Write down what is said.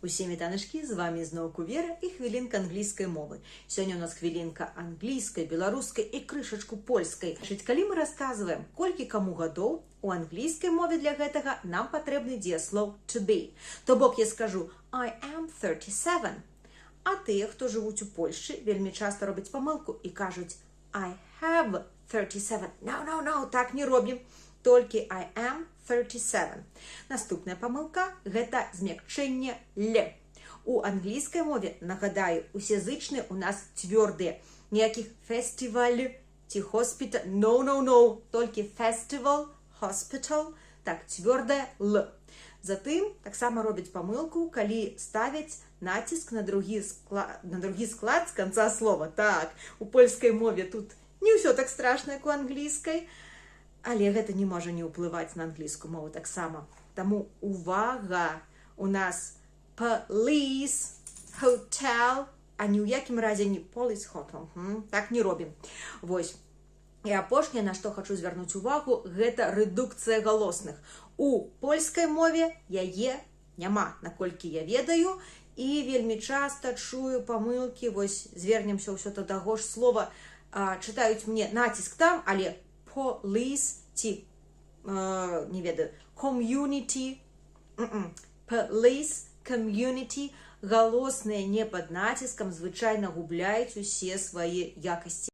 Усім вітаночки, з вами знову Кувера і хвилинка англійської мови. Сьогодні у нас хвилинка англійської, білоруської і крышечку польської. Калі ми розказуємо, колькі кому годов, у англійській мові для гэтага нам патрэбны дієслоў to be. То бок я скажу I am 37. А тыя, хто жывуць у Польшчы, вельмі часто робяць памылку і кажуць I have 37. No, так не робім. Толькі I am 37. Наступная памылка – гэта змякчэнне «л». У англійскай мове, нагадаю, усе зычныя у нас цвёрдыя. Ніякіх festival ці hospital. No. Толькі festival, hospital. Так, цвёрдае «л». Затым таксама робяць памылку, калі ставяць націск на другі склад з канца слова. Так, у польскай мове тут не ўсё так страшна, як у англійскай. Але гэта не можа не ўплываць на англійскую мову таксама. Таму увага, у нас police, hotel, а ні ў якім разе не police hotel. Так не робім. Вось. І апошняе, на што хачу звярнуць увагу, гэта рэдукцыя галосных. У польскай мове яе няма, наколькі я ведаю, і вельмі часта чую памылкі, вось звернемся ўсё да таго ж слова, чытаюць мне націск там, але police ці, не ведаю, community, police, community, галосныя не пад націскам звычайна губляюць усе свае якасці.